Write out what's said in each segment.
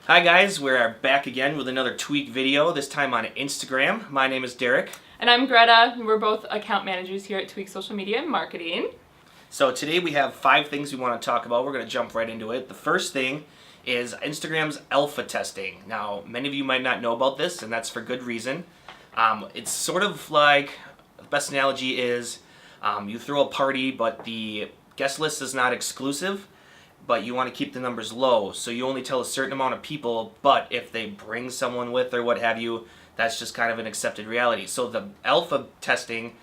Hi guys, we're back again with another Tweak video, this time on Instagram. My name is Derek. And I'm Greta. We're both account managers here at Tweak Social Media and Marketing. So today we have 5 things we want to talk about. We're going to jump right into it. The first thing is Instagram's alpha testing. Now, many of you might not know about this, and that's for good reason. It's sort of like, the best analogy is you throw a party, but the guest list is not exclusive, but you want to keep the numbers low. So you only tell a certain amount of people, but if they bring someone with or what have you, that's just kind of an accepted reality. So the alpha testing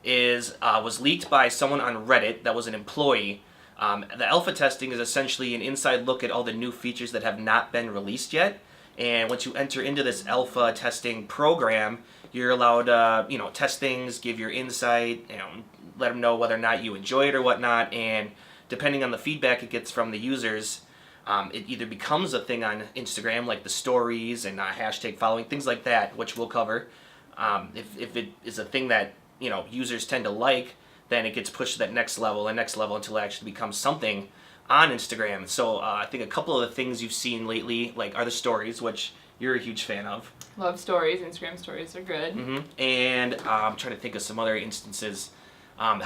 was leaked by someone on Reddit that was an employee. The alpha testing is essentially an inside look at all the new features that have not been released yet. And once you enter into this alpha testing program, you're allowed to, test things, give your insight, let them know whether or not you enjoy it or whatnot. And depending on the feedback it gets from the users, it either becomes a thing on Instagram, like the stories and hashtag following, things like that, which we'll cover. If it is a thing that users tend to like, then it gets pushed to that next level until it actually becomes something on Instagram. So I think a couple of the things you've seen lately, are the stories, which you're a huge fan of. Love stories. Instagram stories are good. Mm-hmm. And I'm trying to think of some other instances.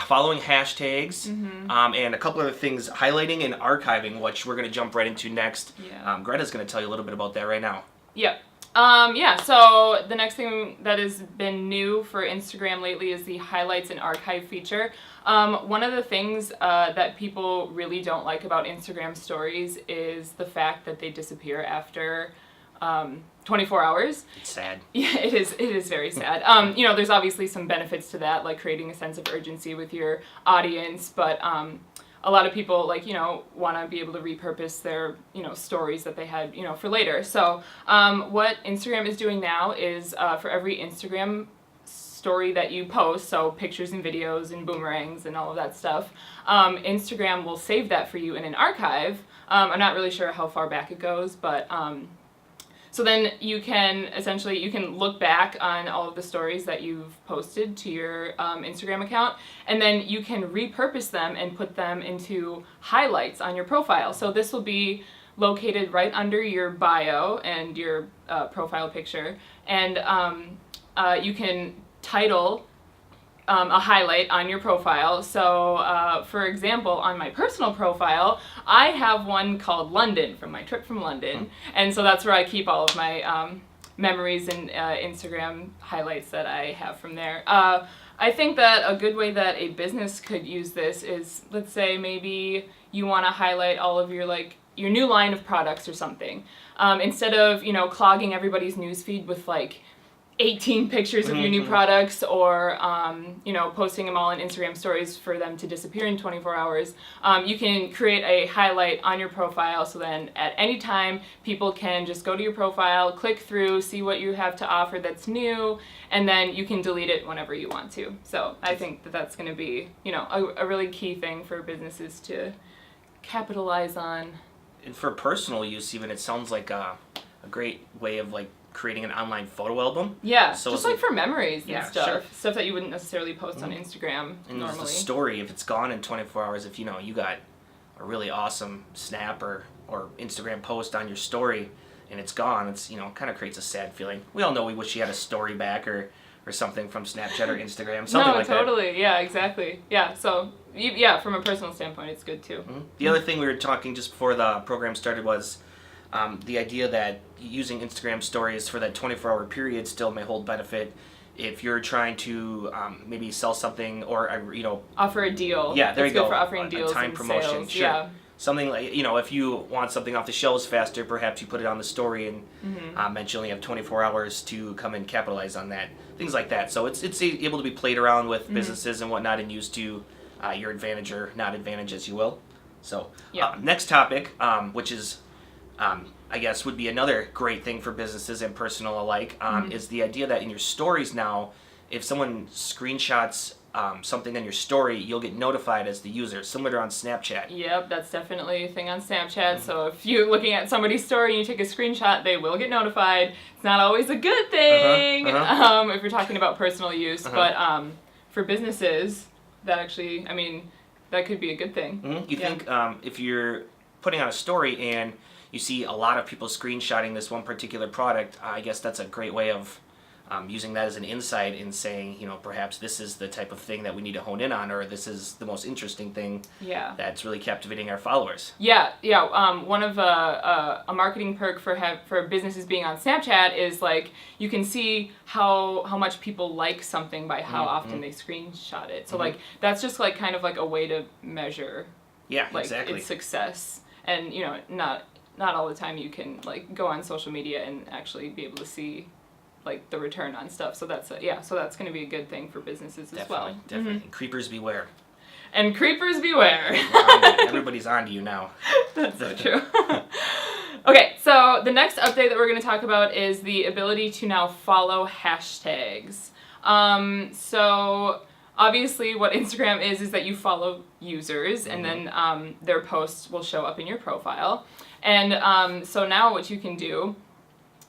Following hashtags, and a couple other things, highlighting and archiving, which we're going to jump right into next. Yeah. Greta's going to tell you a little bit about that right now. Yep. So the next thing that has been new for Instagram lately is the highlights and archive feature. One of the things that people really don't like about Instagram stories is the fact that they disappear after 24 hours. It's sad. Yeah, it is very sad. There's obviously some benefits to that, like creating a sense of urgency with your audience, but a lot of people want to be able to repurpose their stories that they had for later. So what Instagram is doing now is for every Instagram story that you post, so pictures and videos and boomerangs and all of that stuff, Instagram will save that for you in an archive. I'm not really sure how far back it goes, but so then you can look back on all of the stories that you've posted to your Instagram account, and then you can repurpose them and put them into highlights on your profile. So this will be located right under your bio and your profile picture, and you can title a highlight on your profile. So, for example, on my personal profile, I have one called London, from my trip from London, and so that's where I keep all of my memories and Instagram highlights that I have from there. I think that a good way that a business could use this is, let's say maybe you want to highlight all of your new line of products or something. Instead of clogging everybody's newsfeed with 18 pictures of your new products, or posting them all in Instagram stories for them to disappear in 24 hours, you can create a highlight on your profile, so then at any time people can just go to your profile, click through, see what you have to offer that's new, and then you can delete it whenever you want to. So I think that that's going to be a really key thing for businesses to capitalize on. And for personal use even, it sounds like a great way of creating an online photo album. Yeah, so just for memories and stuff. Sure. Stuff that you wouldn't necessarily post on Instagram and normally. The story, if it's gone in 24 hours, if you got a really awesome snap or Instagram post on your story and it's gone, it's kind of creates a sad feeling. We all know we wish you had a story back or something from Snapchat or Instagram, something like that. No, totally. Yeah, exactly. Yeah, so from a personal standpoint, it's good too. The other thing we were talking just before the program started was the idea that using Instagram stories for that 24-hour period still may hold benefit if you're trying to maybe sell something or offer a deal. Yeah, there it's you go. Good for offering deals a time and promotion. Sales. Sure. Yeah. Something like if you want something off the shelves faster, perhaps you put it on the story and mention you only have 24 hours to come and capitalize on that. Things like that. So it's able to be played around with businesses and whatnot and used to your advantage or not advantage, as you will. So next topic, which is I guess would be another great thing for businesses and personal alike, is the idea that in your stories now, if someone screenshots something on your story, you'll get notified as the user, similar to on Snapchat. Yep, that's definitely a thing on Snapchat. So if you're looking at somebody's story and you take a screenshot, they will get notified. It's not always a good thing if you're talking about personal use, but for businesses, that actually, that could be a good thing. You think if you're putting out a story and you see a lot of people screenshotting this one particular product, I guess that's a great way of using that as an insight in saying, perhaps this is the type of thing that we need to hone in on, or this is the most interesting thing that's really captivating our followers. Yeah. One of a marketing perk for businesses being on Snapchat is like you can see how much people like something by how often they screenshot it. So like that's just like kind of like a way to measure exactly its success. And not all the time you can like go on social media and actually be able to see like the return on stuff. So that's so that's going to be a good thing for businesses as well. Definitely. Mm-hmm. Creepers beware. And creepers beware. Everybody's on to you now. That's so true. Okay, so the next update that we're going to talk about is the ability to now follow hashtags. So obviously what Instagram is that you follow users and then their posts will show up in your profile. And so now what you can do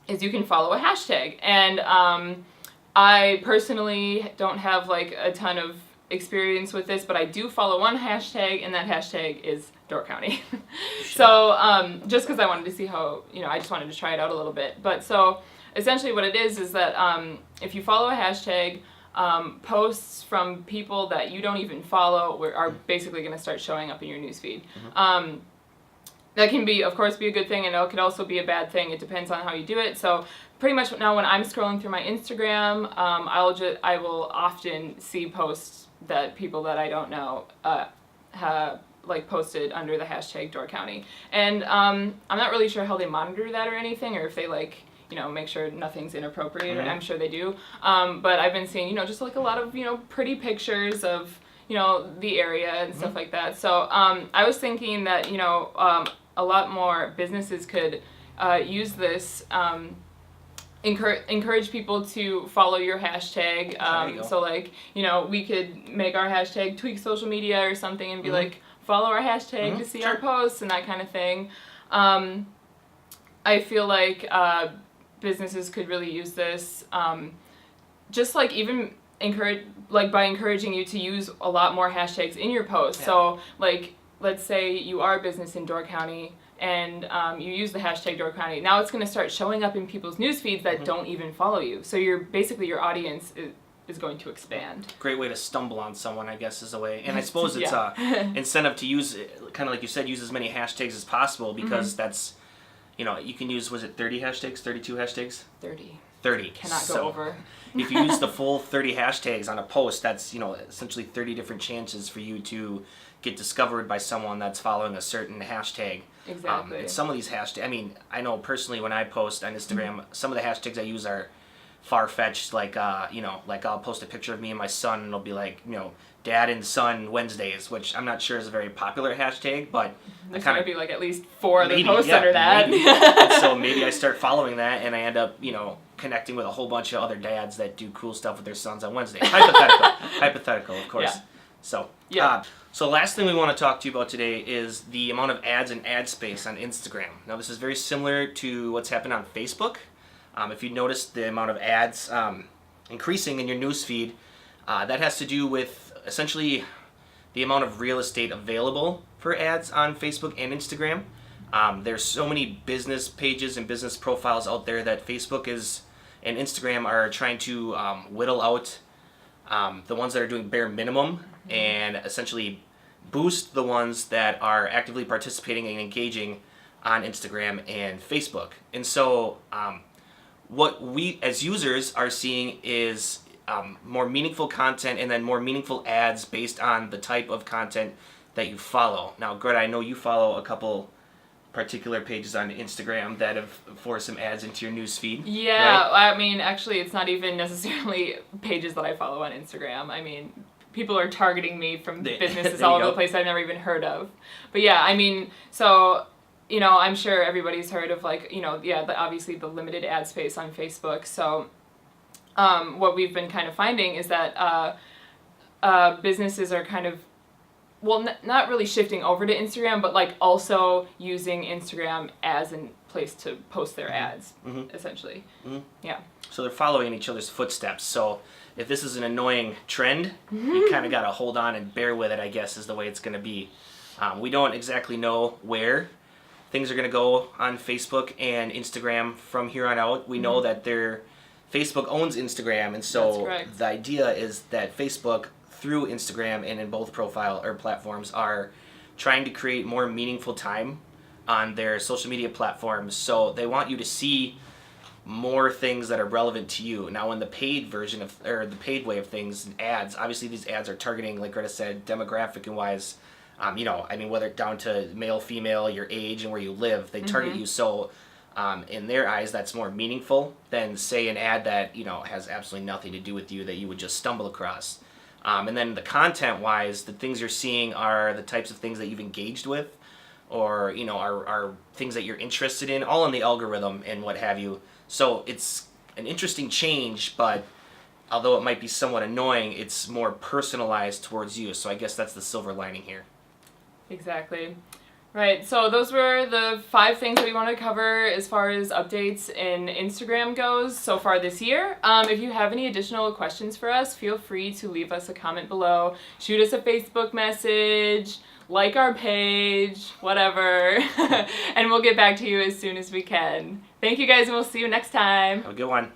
is you can follow a hashtag. And I personally don't have like a ton of experience with this, but I do follow one hashtag, and that hashtag is Door County. So just because I wanted to see how, I just wanted to try it out a little bit. But so essentially what it is that if you follow a hashtag, posts from people that you don't even follow are basically going to start showing up in your newsfeed. That can be, of course, be a good thing, and it could also be a bad thing. It depends on how you do it. So pretty much now when I'm scrolling through my Instagram, I will often see posts that people that I don't know have like posted under the hashtag Door County. And I'm not really sure how they monitor that or anything, or if they like make sure nothing's inappropriate. I'm sure they do. But I've been seeing just like a lot of pretty pictures of the area and stuff like that. So I was thinking that a lot more businesses could use this, encourage people to follow your hashtag. So like, we could make our hashtag Tweak Social Media or something and be like, follow our hashtag to see our posts and that kind of thing. I feel like businesses could really use this, just like even by encouraging you to use a lot more hashtags in your posts. Yeah. So like, let's say you are a business in Door County and you use the hashtag Door County. Now it's going to start showing up in people's news feeds that don't even follow you. So your audience is going to expand. Great way to stumble on someone, I guess, is a way. And I suppose it's incentive to use, kind of like you said, use as many hashtags as possible, because that's, you can use, was it 30 hashtags, 32 hashtags? 30. Cannot go over. If you use the full 30 hashtags on a post, that's, essentially 30 different chances for you to get discovered by someone that's following a certain hashtag. Exactly. And some of these hashtags, I know personally when I post on Instagram, some of the hashtags I use are far-fetched, like, like I'll post a picture of me and my son, and it'll be like, Dad and Son Wednesdays, which I'm not sure is a very popular hashtag, but there's going to be like at least 4 other posts under that. So maybe I start following that, and I end up, connecting with a whole bunch of other dads that do cool stuff with their sons on Wednesdays. Hypothetical, of course. Yeah. So last thing we want to talk to you about today is the amount of ads and ad space on Instagram. Now this is very similar to what's happened on Facebook. If you notice the amount of ads increasing in your newsfeed, that has to do with essentially the amount of real estate available for ads on Facebook and Instagram. There's so many business pages and business profiles out there that Facebook and Instagram are trying to whittle out the ones that are doing bare minimum and essentially boost the ones that are actively participating and engaging on Instagram and Facebook. And so what we as users are seeing is more meaningful content and then more meaningful ads based on the type of content that you follow. Now, Greta, I know you follow a couple particular pages on Instagram that have forced some ads into your news feed. Yeah, right? Actually, it's not even necessarily pages that I follow on Instagram. People are targeting me from businesses all over the place I've never even heard of. But yeah, so, I'm sure everybody's heard of obviously the limited ad space on Facebook. So what we've been kind of finding is that businesses are kind of, not really shifting over to Instagram, but also using Instagram as a place to post their ads, essentially. Yeah. So they're following in each other's footsteps. So if this is an annoying trend, you kind of got to hold on and bear with it, I guess, is the way it's going to be. We don't exactly know where things are going to go on Facebook and Instagram from here on out. We know that Facebook owns Instagram, and That's so correct. the idea is that Facebook, through Instagram and in both profile or platforms, are trying to create more meaningful time on their social media platforms. So they want you to see more things that are relevant to you. Now, in the paid version of, or the paid way of things, ads, obviously these ads are targeting, like Greta said, demographic and wise, whether down to male, female, your age, and where you live, they target you. So in their eyes, that's more meaningful than, say, an ad that, has absolutely nothing to do with you that you would just stumble across. And then the content-wise, the things you're seeing are the types of things that you've engaged with, or, are things that you're interested in, all in the algorithm and what have you. So it's an interesting change, but although it might be somewhat annoying, it's more personalized towards you. So I guess that's the silver lining here. Exactly. Right, so those were the 5 things that we wanted to cover as far as updates in Instagram goes so far this year. If you have any additional questions for us, feel free to leave us a comment below, shoot us a Facebook message, like our page, whatever, and we'll get back to you as soon as we can. Thank you guys, and we'll see you next time. Have a good one.